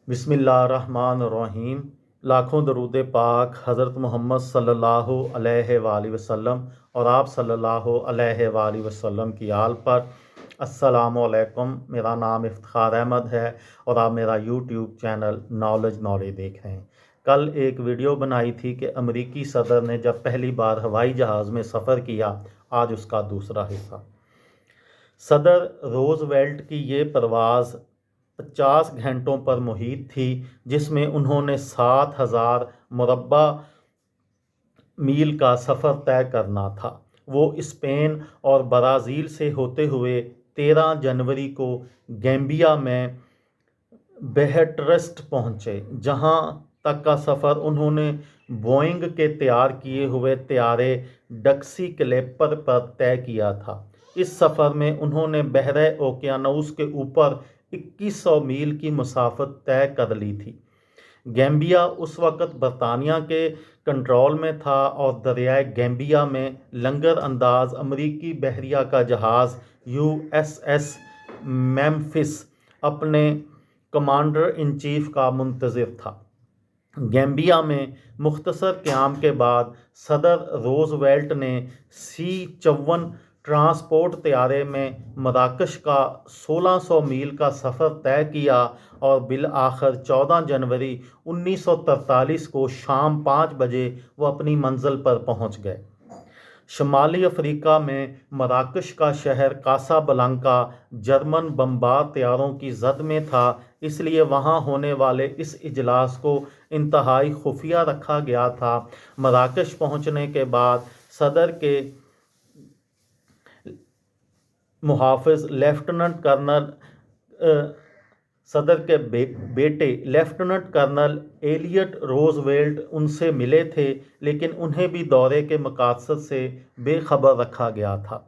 بسم اللہ الرحمن الرحیم۔ لاکھوں درود پاک حضرت محمد صلی اللہ علیہ وآلہ وسلم اور آپ صلی اللہ علیہ وآلہ وسلم کی آل پر۔ السلام علیکم، میرا نام افتخار احمد ہے اور آپ میرا یوٹیوب چینل نالج دیکھ رہے ہیں۔ کل ایک ویڈیو بنائی تھی کہ امریکی صدر نے جب پہلی بار ہوائی جہاز میں سفر کیا، آج اس کا دوسرا حصہ۔ صدر روز ویلٹ کی یہ پرواز 50 گھنٹوں پر محیط تھی، جس میں انہوں نے 7,000 مربع میل کا سفر طے کرنا تھا۔ وہ اسپین اور برازیل سے ہوتے ہوئے 13 جنوری کو گیمبیا میں بہٹرسٹ پہنچے، جہاں تک کا سفر انہوں نے بوئنگ کے تیار کیے ہوئے طیارے ڈکسی کلیپر پر طے کیا تھا۔ اس سفر میں انہوں نے بحرِ اوقیانوس کے اوپر 2100 میل کی مسافت طے کر لی تھی۔ گیمبیا اس وقت برطانیہ کے کنٹرول میں تھا اور دریائے گیمبیا میں لنگر انداز امریکی بحریہ کا جہاز USS میمفس اپنے کمانڈر ان چیف کا منتظر تھا۔ گیمبیا میں مختصر قیام کے بعد صدر روز ویلٹ نے C-54 ٹرانسپورٹ طیارے میں مراکش کا 1600 میل کا سفر طے کیا اور بالآخر 14 جنوری 1943 کو شام 5 بجے وہ اپنی منزل پر پہنچ گئے۔ شمالی افریقہ میں مراکش کا شہر کاسا بلانکا جرمن بمبار طیاروں کی زد میں تھا، اس لیے وہاں ہونے والے اس اجلاس کو انتہائی خفیہ رکھا گیا تھا۔ مراکش پہنچنے کے بعد صدر کے محافظ صدر کے بیٹے لیفٹیننٹ کرنل ایلیٹ روز ویلٹ ان سے ملے تھے، لیکن انہیں بھی دورے کے مقاصد سے بے خبر رکھا گیا تھا۔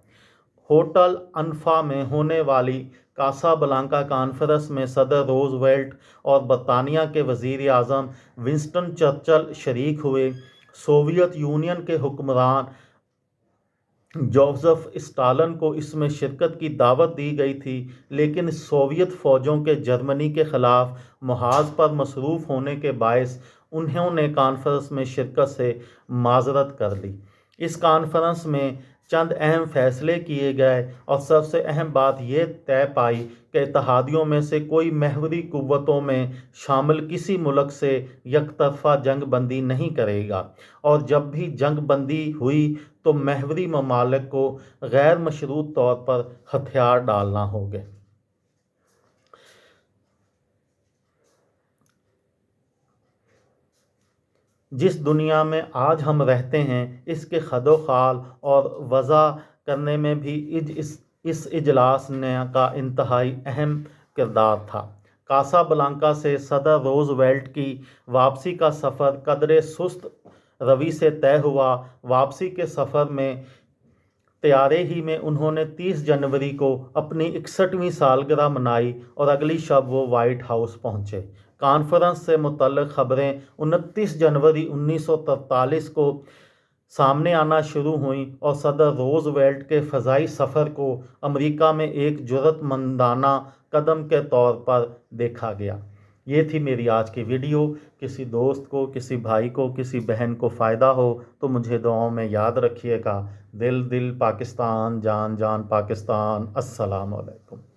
ہوٹل انفا میں ہونے والی کاسا بلانکا کانفرنس میں صدر روز ویلٹ اور برطانیہ کے وزیر اعظم ونسٹن چرچل شریک ہوئے۔ سوویت یونین کے حکمران جوزف اسٹالن کو اس میں شرکت کی دعوت دی گئی تھی، لیکن سوویت فوجوں کے جرمنی کے خلاف محاذ پر مصروف ہونے کے باعث انہوں نے کانفرنس میں شرکت سے معذرت کر لی۔ اس کانفرنس میں چند اہم فیصلے کیے گئے اور سب سے اہم بات یہ طے پائی کہ اتحادیوں میں سے کوئی محوری قوتوں میں شامل کسی ملک سے یک طرفہ جنگ بندی نہیں کرے گا، اور جب بھی جنگ بندی ہوئی تو محوری ممالک کو غیر مشروط طور پر ہتھیار ڈالنا ہوگے۔ جس دنیا میں آج ہم رہتے ہیں، اس کے خد و خال اور وضع کرنے میں بھی اس اجلاس کا انتہائی اہم کردار تھا۔ کاسا بلانکا سے صدر روز ویلٹ کی واپسی کا سفر قدرے سست روی سے طے ہوا۔ واپسی کے سفر میں طیارے ہی میں انہوں نے 30 جنوری کو اپنی 61ویں سالگرہ منائی اور اگلی شب وہ وائٹ ہاؤس پہنچے۔ کانفرنس سے متعلق خبریں 29 جنوری 1943 کو سامنے آنا شروع ہوئیں اور صدر روز ویلٹ کے فضائی سفر کو امریکہ میں ایک جرأت مندانہ قدم کے طور پر دیکھا گیا۔ یہ تھی میری آج کی ویڈیو۔ کسی دوست کو، کسی بھائی کو، کسی بہن کو فائدہ ہو تو مجھے دعاؤں میں یاد رکھیے گا۔ دل دل پاکستان، جان جان پاکستان۔ السلام علیکم۔